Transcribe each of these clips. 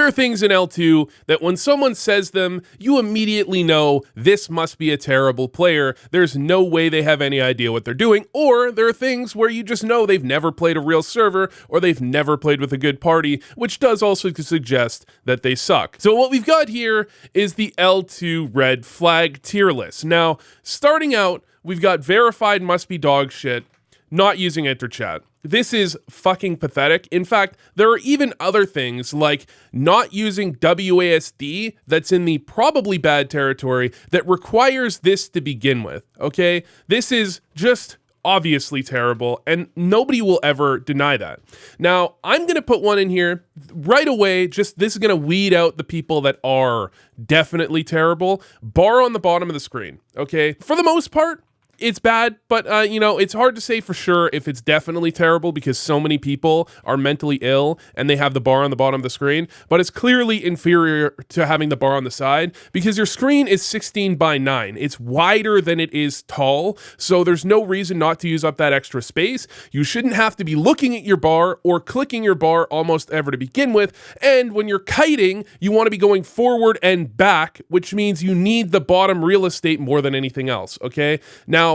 are things in L2 that when someone says them, you immediately know this must be a terrible player. There's no way they have any idea what they're doing. Or there are things where you just know they've never played a real server or they've never played with a good party, which does also suggest that they suck. So what we've got here is the L2 red flag tier list. Now, starting out, we've got verified must be dog shit, not using enter chat. This is fucking pathetic. In fact, there are even other things like not using WASD that's in the probably bad territory that requires this to begin with, okay? This is just obviously terrible, and nobody will ever deny that. Now, I'm going to put one in here right away. Just this is going to weed out the people that are definitely terrible. Bar on the bottom of the screen, okay? For the most part, it's bad, but, it's hard to say for sure if it's definitely terrible because so many people are mentally ill and they have the bar on the bottom of the screen, but it's clearly inferior to having the bar on the side because your screen is 16 by 9. It's wider than it is tall, so there's no reason not to use up that extra space. You shouldn't have to be looking at your bar or clicking your bar almost ever to begin with, and when you're kiting, you want to be going forward and back, which means you need the bottom real estate more than anything else, okay? Now,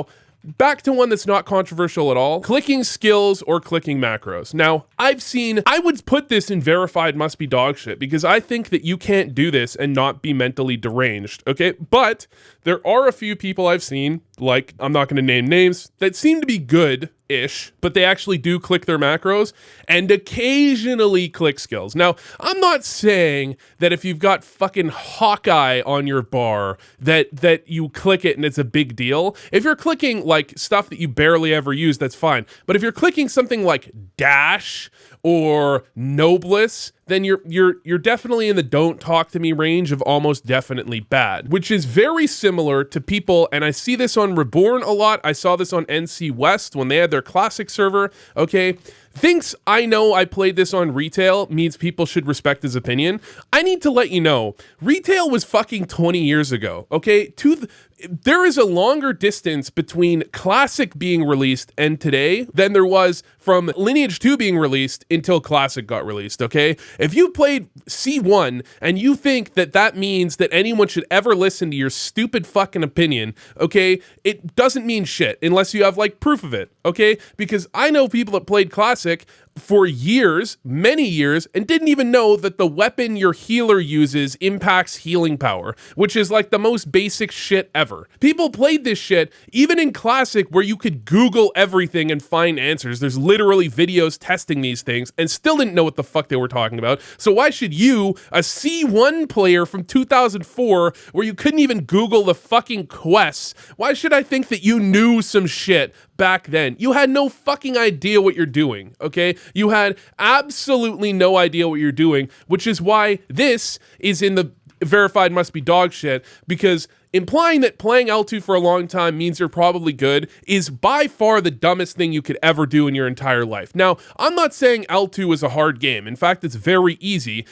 back to one that's not controversial at all, clicking skills or clicking macros. Now, I would put this in verified must be dog shit because I think that you can't do this and not be mentally deranged, okay? But there are a few people I've seen, like, I'm not going to name names, that seem to be good-ish, but they actually do click their macros and occasionally click skills. Now, I'm not saying that if you've got fucking Hawkeye on your bar that you click it and it's a big deal. If you're clicking like stuff that you barely ever use, that's fine. But if you're clicking something like Dash or Noblesse, then you're definitely in the don't talk to me range of almost definitely bad, which is very similar to people, and I see this on Reborn a lot. I saw this on NC West when they had their classic server, okay? Thinks I know I played this on retail means people should respect his opinion. I need to let you know, retail was fucking 20 years ago, okay? There is a longer distance between Classic being released and today than there was from Lineage 2 being released until Classic got released, okay? If you played C1 and you think that that means that anyone should ever listen to your stupid fucking opinion, okay, it doesn't mean shit unless you have, like, proof of it, okay? Because I know people that played Classic for years, many years, and didn't even know that the weapon your healer uses impacts healing power, which is like the most basic shit ever. People played this shit even in Classic where you could Google everything and find answers. There's literally videos testing these things and still didn't know what the fuck they were talking about. So why should you, a C1 player from 2004 where you couldn't even Google the fucking quests, why should I think that you knew some shit back then? You had no fucking idea what you're doing, okay? You had absolutely no idea what you're doing, which is why this is in the verified must be dog shit, because implying that playing L2 for a long time means you're probably good is by far the dumbest thing you could ever do in your entire life. Now, I'm not saying L2 is a hard game. In fact, it's very easy,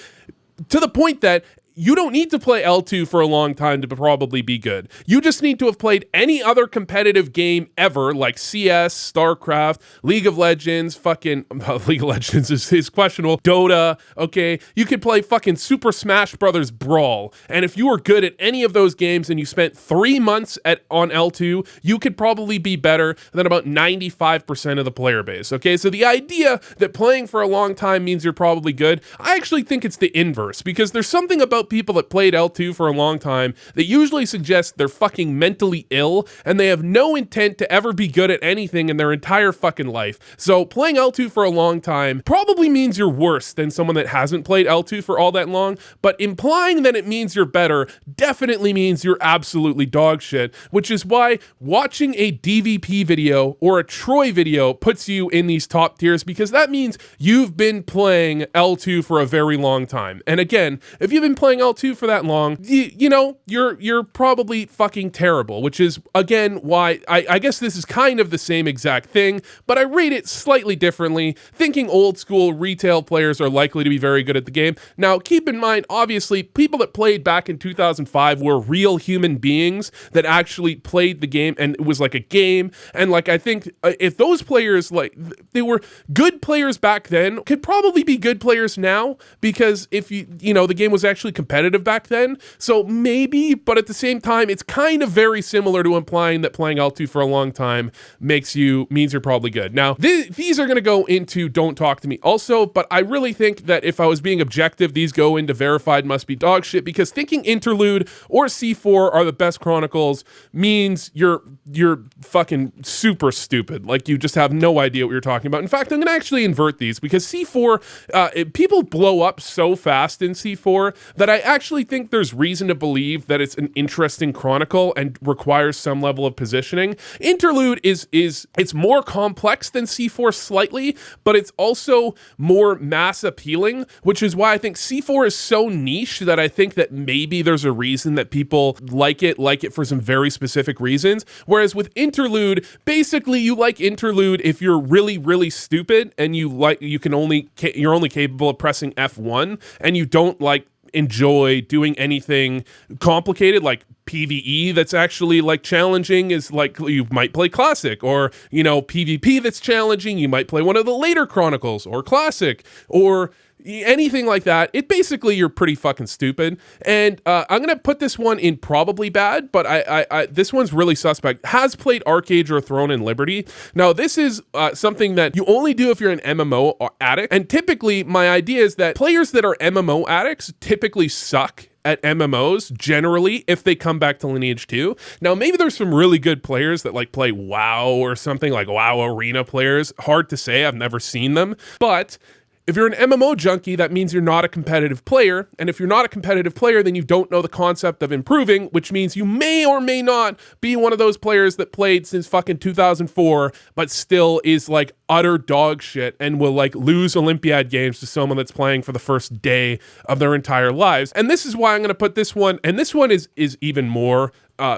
to the point that you don't need to play L2 for a long time to probably be good. You just need to have played any other competitive game ever, like CS, StarCraft, League of Legends, League of Legends is questionable, Dota, okay? You could play fucking Super Smash Brothers Brawl, and if you were good at any of those games and you spent 3 months on L2, you could probably be better than about 95% of the player base, okay? So the idea that playing for a long time means you're probably good, I actually think it's the inverse, because there's something about people that played L2 for a long time that usually suggests they're fucking mentally ill and they have no intent to ever be good at anything in their entire fucking life. So playing L2 for a long time probably means you're worse than someone that hasn't played L2 for all that long, but implying that it means you're better definitely means you're absolutely dog shit, which is why watching a DVP video or a Troy video puts you in these top tiers, because that means you've been playing L2 for a very long time. And again, if you've been playing playing L2 for that long, you know, you're probably fucking terrible, which is, again, why I guess this is kind of the same exact thing, but I rate it slightly differently, thinking old school retail players are likely to be very good at the game. Now, keep in mind, obviously, people that played back in 2005 were real human beings that actually played the game, and it was like a game, and like, I think if those players, like, they were good players back then, could probably be good players now, because if you know, the game was actually competitive back then, so maybe, but at the same time, it's kind of very similar to implying that playing L2 for a long time means you're probably good. Now, these are going to go into Don't Talk to Me also, but I really think that if I was being objective, these go into verified must be dog shit, because thinking Interlude or C4 are the best Chronicles means you're fucking super stupid. Like, you just have no idea what you're talking about. In fact, I'm going to actually invert these, because C4, people blow up so fast in C4 that I actually think there's reason to believe that it's an interesting Chronicle and requires some level of positioning. Interlude it's more complex than C4 slightly, but it's also more mass appealing, which is why I think C4 is so niche that I think that maybe there's a reason that people like it for some very specific reasons. Whereas with Interlude, basically you like Interlude if you're really, really stupid and you're only capable of pressing F1 and you don't like enjoy doing anything complicated like PvE that's actually like challenging. Is like, you might play Classic, or, you know, PvP that's challenging, you might play one of the later Chronicles or Classic or anything like that. It basically, you're pretty fucking stupid. And I'm gonna put this one in probably bad, but I this one's really suspect. Has played Arcade or Throne and Liberty. Now, this is something that you only do if you're an MMO addict, and typically my idea is that players that are MMO addicts typically suck at MMOs generally if they come back to Lineage 2. Now, maybe there's some really good players that like play WoW or something, like WoW Arena players. Hard to say, I've never seen them, but if you're an MMO junkie, that means you're not a competitive player. And if you're not a competitive player, then you don't know the concept of improving, which means you may or may not be one of those players that played since fucking 2004, but still is like utter dog shit and will like lose Olympiad games to someone that's playing for the first day of their entire lives. And this is why I'm going to put this one, and this one is even more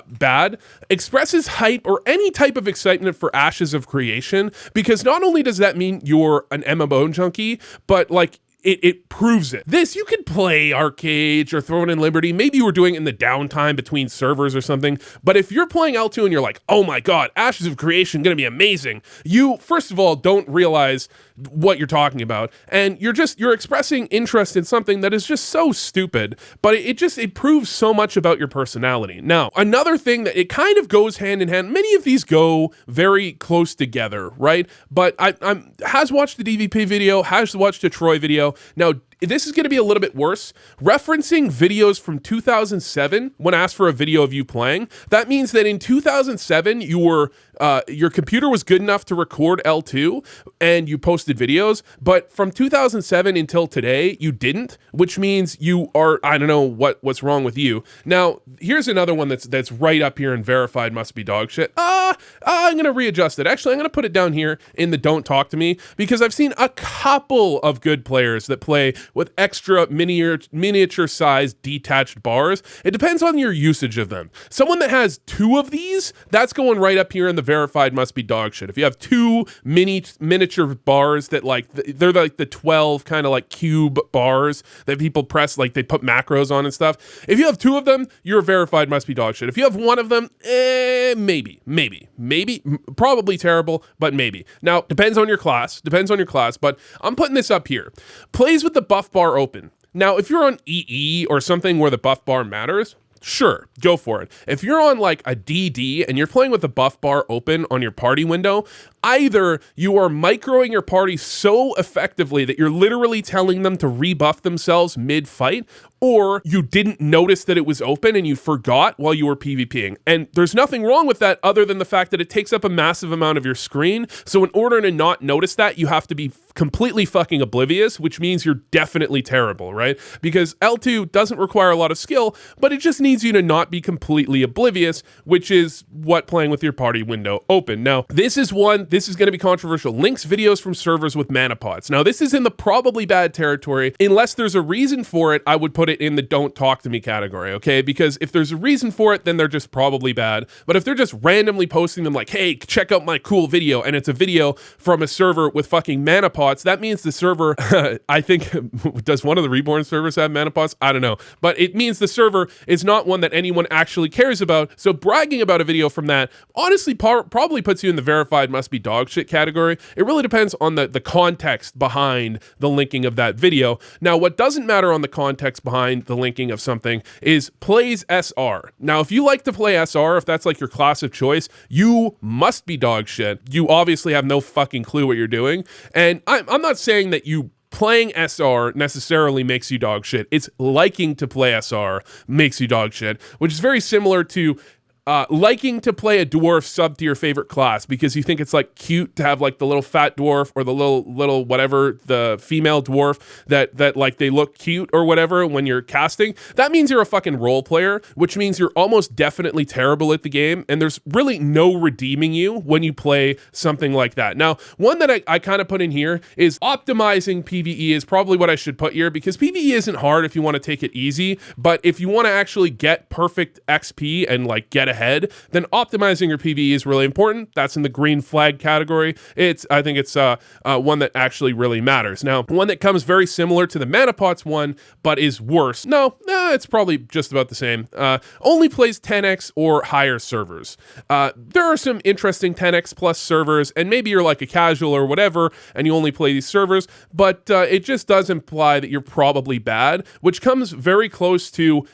bad. Expresses hype or any type of excitement for Ashes of Creation, because not only does that mean you're an MMO junkie, but like it proves it. This, you could play Arcade or Throne and Liberty. Maybe you were doing it in the downtime between servers or something. But if you're playing L2 and you're like, oh my God, Ashes of Creation, gonna be amazing. You, first of all, don't realize what you're talking about. And you're expressing interest in something that is just so stupid, but it proves so much about your personality. Now, another thing that it kind of goes hand in hand, many of these go very close together, right? But has watched the DVP video, has watched the Troy video. Now, this is going to be a little bit worse. Referencing videos from 2007 when asked for a video of you playing. That means that in 2007, your computer was good enough to record L2 and you posted videos, but from 2007 until today, you didn't, which means you are, I don't know what's wrong with you. Now, here's another one that's right up here and verified must be dog shit. I'm going to readjust it. Actually, I'm going to put it down here in the Don't Talk to Me, because I've seen a couple of good players that play with extra miniature sized detached bars. It depends on your usage of them. Someone that has two of these, that's going right up here in the verified must be dog shit. If you have two miniature bars that like, they're like the 12 kind of like cube bars that people press, like they put macros on and stuff. If you have two of them, your verified must be dog shit. If you have one of them, maybe, probably terrible, but maybe. Now, depends on your class, but I'm putting this up here. Plays with the buff bar open. Now, if you're on EE or something where the buff bar matters, sure, go for it. If you're on like a DD and you're playing with the buff bar open on your party window, either you are microing your party so effectively that you're literally telling them to rebuff themselves mid-fight, or you didn't notice that it was open and you forgot while you were PvPing. And there's nothing wrong with that other than the fact that it takes up a massive amount of your screen. So in order to not notice that, you have to be completely fucking oblivious, which means you're definitely terrible, right? Because L2 doesn't require a lot of skill, but it just needs needs you to not be completely oblivious, which is what playing with your party window open. Now, this is going to be controversial. Links videos from servers with mana pots. Now, this is in the probably bad territory. Unless there's a reason for it, I would put it in the don't talk to me category, okay? Because if there's a reason for it, then they're just probably bad. But if they're just randomly posting them like, hey, check out my cool video, and it's a video from a server with fucking mana pots, that means the server, I think, does one of the Reborn servers have mana pots? I don't know. But it means the server is not one that anyone actually cares about. So bragging about a video from that honestly probably puts you in the verified must be dog shit category. It really depends on the context behind the linking of that video. Now, what doesn't matter on the context behind the linking of something is plays SR. Now, if you like to play SR, if that's like your class of choice, you must be dog shit. You obviously have no fucking clue what you're doing. And I'm not saying that you playing SR necessarily makes you dog shit. It's liking to play SR makes you dog shit, which is very similar to liking to play a dwarf sub to your favorite class because you think it's like cute to have like the little fat dwarf or the little whatever, the female dwarf that like they look cute or whatever when you're casting. That means you're a fucking role player, which means you're almost definitely terrible at the game, and there's really no redeeming you when you play something like that. Now, one that I kind of put in here is optimizing PvE is probably what I should put here, because PvE isn't hard if you want to take it easy, but if you want to actually get perfect XP and like get ahead, then optimizing your PvE is really important. That's in the green flag category. I think it's one that actually really matters. Now, one that comes very similar to the mana pots one, but is worse. No, it's probably just about the same. Only plays 10x or higher servers. There are some interesting 10x plus servers, and maybe you're like a casual or whatever, and you only play these servers, but it just does imply that you're probably bad, which comes very close to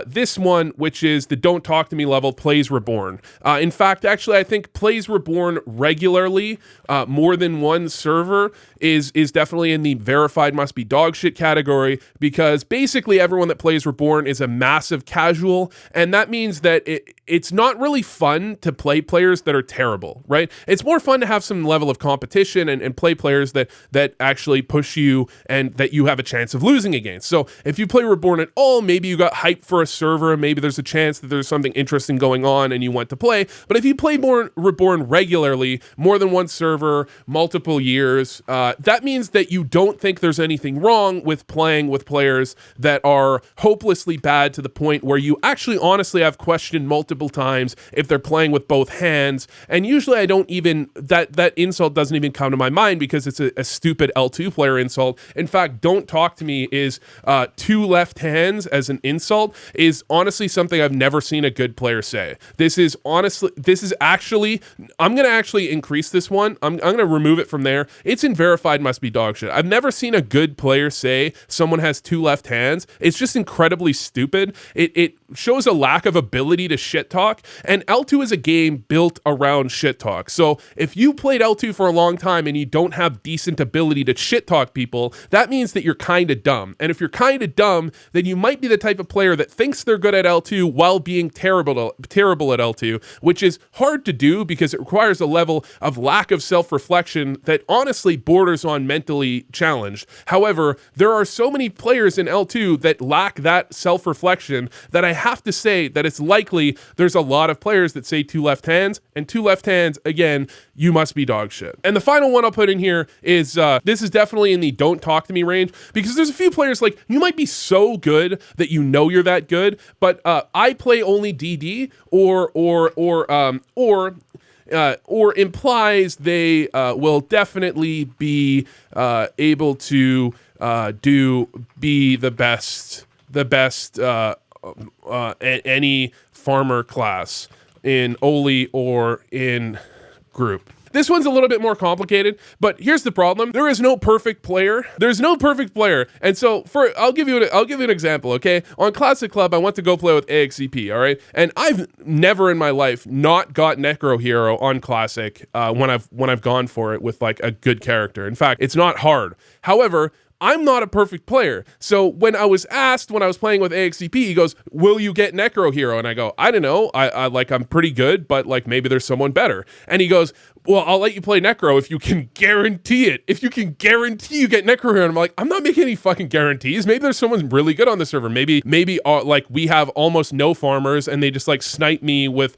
this one, which is the don't talk to me level, plays Reborn. In fact, actually, I think plays Reborn regularly, more than one server, is definitely in the verified must be dog shit category, because basically everyone that plays Reborn is a massive casual, and that means that it's not really fun to play players that are terrible, right? It's more fun to have some level of competition and play players that actually push you and that you have a chance of losing against. So if you play Reborn at all, maybe you got hyped for a server, maybe there's a chance that there's something interesting going on and you want to play. But if you play Reborn regularly, more than one server, multiple years, that means that you don't think there's anything wrong with playing with players that are hopelessly bad to the point where you actually honestly have questioned multiple times if they're playing with both hands. And usually I don't even, that insult doesn't even come to my mind because it's a stupid L2 player insult. In fact, don't talk to me is two left hands as an insult is honestly something I've never seen a good player say. This is actually, I'm going to actually increase this one. I'm going to remove it from there. It's in verified must be dog shit. I've never seen a good player say someone has two left hands. It's just incredibly stupid. It shows a lack of ability to shit talk, and L2 is a game built around shit talk. So if you played L2 for a long time and you don't have decent ability to shit talk people, that means that you're kind of dumb. And if you're kind of dumb, then you might be the type of player that thinks they're good at L2 while being terrible at L2, which is hard to do because it requires a level of lack of self-reflection that honestly borders on mentally challenged. However, there are so many players in L2 that lack that self-reflection that I have to say that it's likely there's a lot of players that say two left hands, and two left hands, again, you must be dog shit. And the final one I'll put in here is, this is definitely in the don't talk to me range, because there's a few players like, you might be so good that you know you're that good, but I play only DD, or implies they will definitely be able to be the best any farmer class in Oli or in group. This one's a little bit more complicated, but here's the problem. There is no perfect player. There's no perfect player. And so I'll give you an example, okay? On Classic Club, I went to go play with AXCP, all right? And I've never in my life not got Necro Hero on Classic when I've gone for it with like a good character. In fact, it's not hard. However, I'm not a perfect player. So when I was asked when I was playing with AXCP, he goes, will you get Necro Hero? And I go, I don't know. I'm pretty good, but like maybe there's someone better. And he goes, well, I'll let you play Necro if you can guarantee it. If you can guarantee you get Necro Hero. And I'm like, I'm not making any fucking guarantees. Maybe there's someone really good on the server. Maybe like we have almost no farmers and they just like snipe me with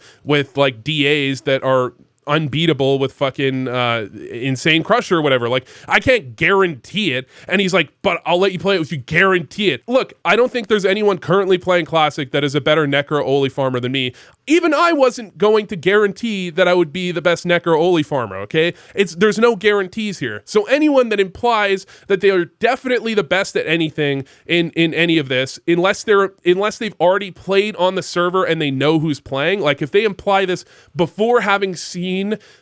like DAs that are unbeatable with fucking insane crusher or whatever. Like, I can't guarantee it. And he's like, but I'll let you play it if you guarantee it. Look, I don't think there's anyone currently playing Classic that is a better Necro Oli farmer than me. Even I wasn't going to guarantee that I would be the best Necro Oli farmer, okay? There's no guarantees here. So anyone that implies that they are definitely the best at anything in any of this, unless they've already played on the server and they know who's playing, like if they imply this before having seen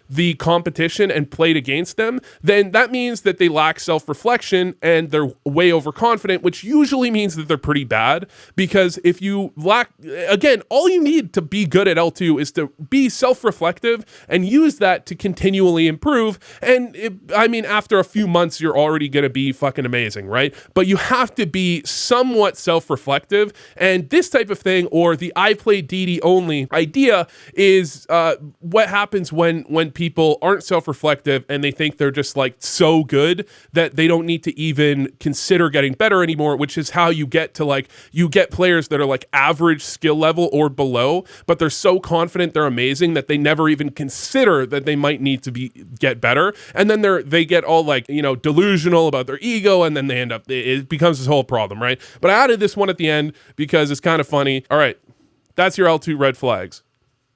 the competition and played against them, then that means that they lack self-reflection and they're way overconfident, which usually means that they're pretty bad. Because if you lack, again, all you need to be good at L2 is to be self-reflective and use that to continually improve. And after a few months, you're already going to be fucking amazing, right? But you have to be somewhat self-reflective. And this type of thing, or the I play DD only idea, is what happens when people aren't self-reflective and they think they're just like so good that they don't need to even consider getting better anymore, which is how you get players that are like average skill level or below, but they're so confident they're amazing that they never even consider that they might need to get better. And then they get all like, delusional about their ego, and then they end up, it becomes this whole problem, right? But I added this one at the end because it's kind of funny. All right, that's your L2 red flags.